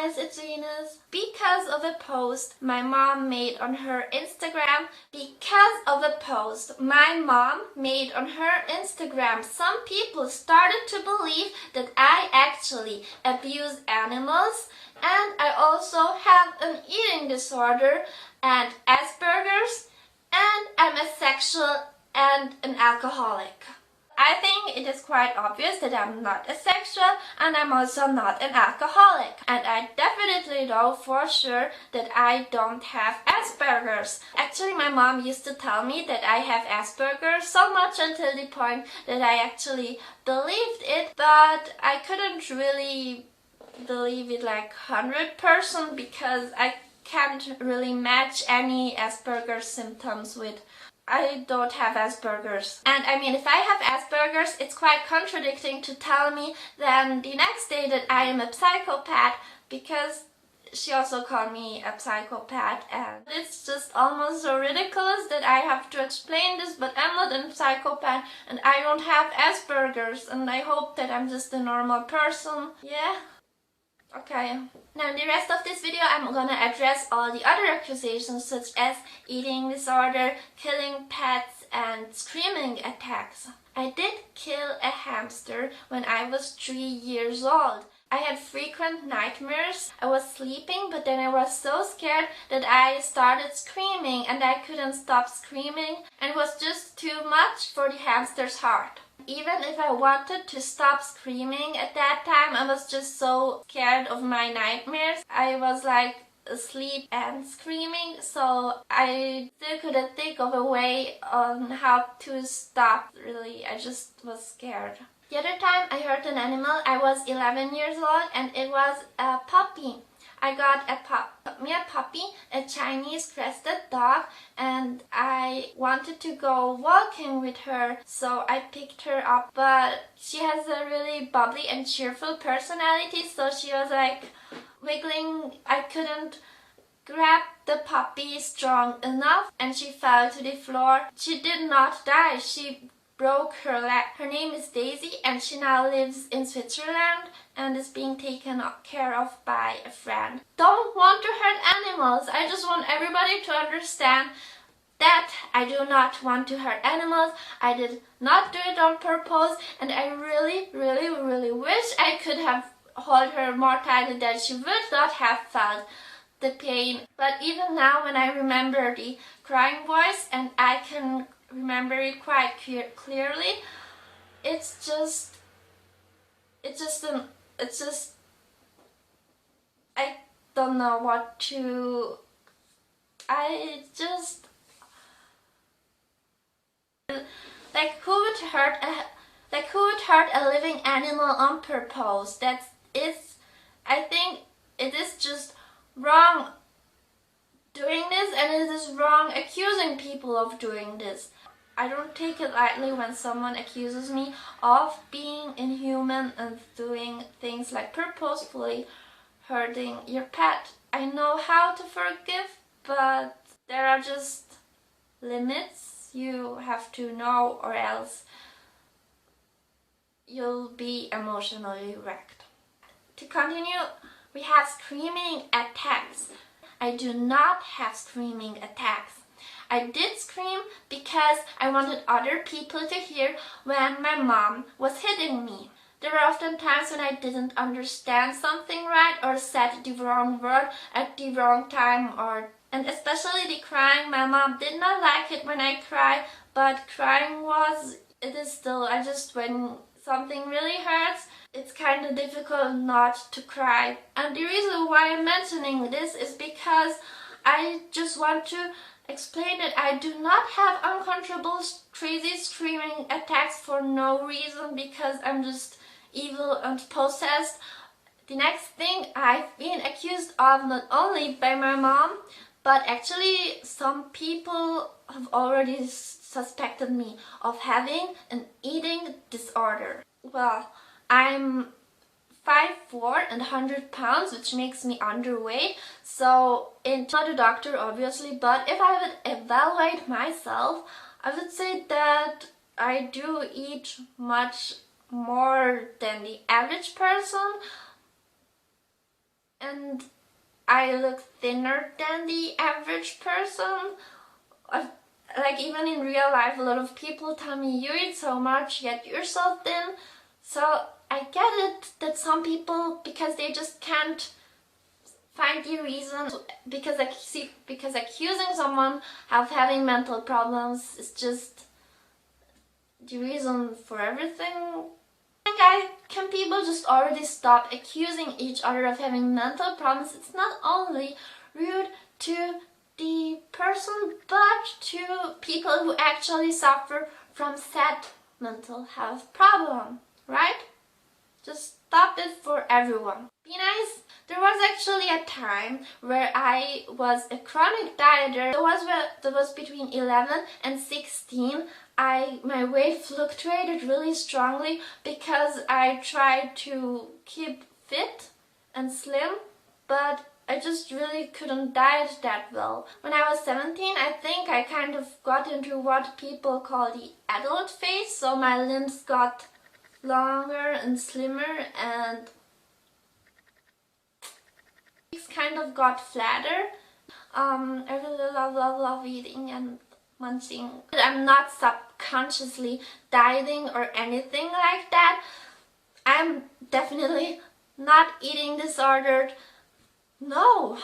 Guys, it's Venus. Because of a post my mom made on her Instagram, some people started to believe that I actually abuse animals, and I also have an eating disorder and Asperger's, and I'm asexual and an alcoholic. I think it is quite obvious that I'm not asexual and I'm also not an alcoholic. And I definitely know for sure that I don't have Asperger's. Actually, my mom used to tell me that I have Asperger's so much until the point that I actually believed it, but I couldn't really believe it like 100% because I can't really match any Asperger's symptoms with I don't have Asperger's. And I mean, if I have Asperger's, it's quite contradicting to tell me then the next day that I am a psychopath, because she also called me a psychopath, and it's just almost so ridiculous that I have to explain this, but I'm not a psychopath and I don't have Asperger's, and I hope that I'm just a normal person. Yeah? Okay. Now in the rest of this video I'm gonna address all the other accusations such as eating disorder, killing pets, and screaming attacks. I did kill a hamster when I was 3 years old. I had frequent nightmares. I was sleeping, but then I was so scared that I started screaming and I couldn't stop screaming, and it was just too much for the hamster's heart. Even if I wanted to stop screaming at that time, I was just so scared of my nightmares. I was like asleep and screaming, so I still couldn't think of a way on how to stop, really. I just was scared. The other time I hurt an animal, I was 11 years old and it was a puppy. I got a puppy, a Chinese crested dog, and I wanted to go walking with her, so I picked her up, but she has a really bubbly and cheerful personality, so she was like wiggling. I couldn't grab the puppy strong enough and she fell to the floor. She did not die. She broke her leg. Her name is Daisy and she now lives in Switzerland and is being taken care of by a friend. Don't want to hurt animals. I just want everybody to understand that I do not want to hurt animals. I did not do it on purpose, and I really wish I could have held her more tightly, that she would not have felt the pain. But even now when I remember the crying voice, and I can remember it quite clearly, it's just I don't know what to, like who would hurt a living animal on purpose? I think it is just wrong doing this, and it is wrong accusing people of doing this. I don't take it lightly when someone accuses me of being inhuman and doing things like purposefully hurting your pet. I know how to forgive, but there are just limits you have to know, or else you'll be emotionally wrecked. To continue, we have screaming attacks. I do not have screaming attacks. I did scream because I wanted other people to hear when my mom was hitting me. There were often times when I didn't understand something right or said the wrong word at the wrong time, and especially the crying. My mom did not like it when I cry, but crying when something really hurts, it's kind of difficult not to cry. And the reason why I'm mentioning this is because I just want to explain that I do not have uncontrollable crazy screaming attacks for no reason, because I'm just evil and possessed. The next thing, I've been accused of not only by my mom, but actually some people have already suspected me of having an eating disorder. Well, I'm 5'4" and 100 pounds, which makes me underweight, so it's not a doctor obviously, but if I would evaluate myself, I would say that I do eat much more than the average person. and I look thinner than the average person. Like even in real life, a lot of people tell me you eat so much yet you're so thin. So I get it that some people, because they just can't find the reason, because accusing someone of having mental problems is just the reason for everything. Can people just already stop accusing each other of having mental problems? It's not only rude to the person, but to people who actually suffer from sad mental health problem, right? Just stop it for everyone. Be nice. There was actually a time where I was a chronic dieter. That was between 11 and 16. My weight fluctuated really strongly because I tried to keep fit and slim, but I just really couldn't diet that well. When I was 17, I think I kind of got into what people call the adult phase, so my limbs got longer and slimmer and kind of got flatter. I really love eating and munching. I'm not subconsciously dieting or anything like that. I'm definitely not eating disordered. No.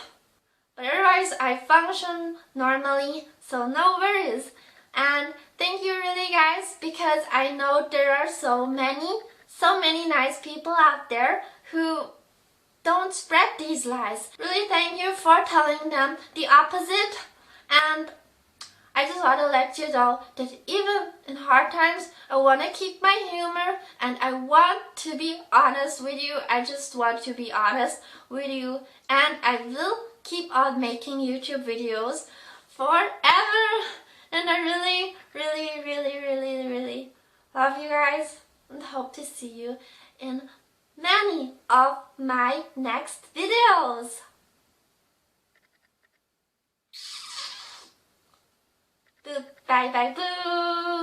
But otherwise I function normally, so no worries. And thank you really guys, because I know there are so many nice people out there who don't spread these lies. Really thank you for telling them the opposite, and I just want to let you know that even in hard times I want to keep my humor and I want to be honest with you. I just want to be honest with you, and I will keep on making YouTube videos forever. And I really love you guys and hope to see you in many of my next videos. Bye bye boo!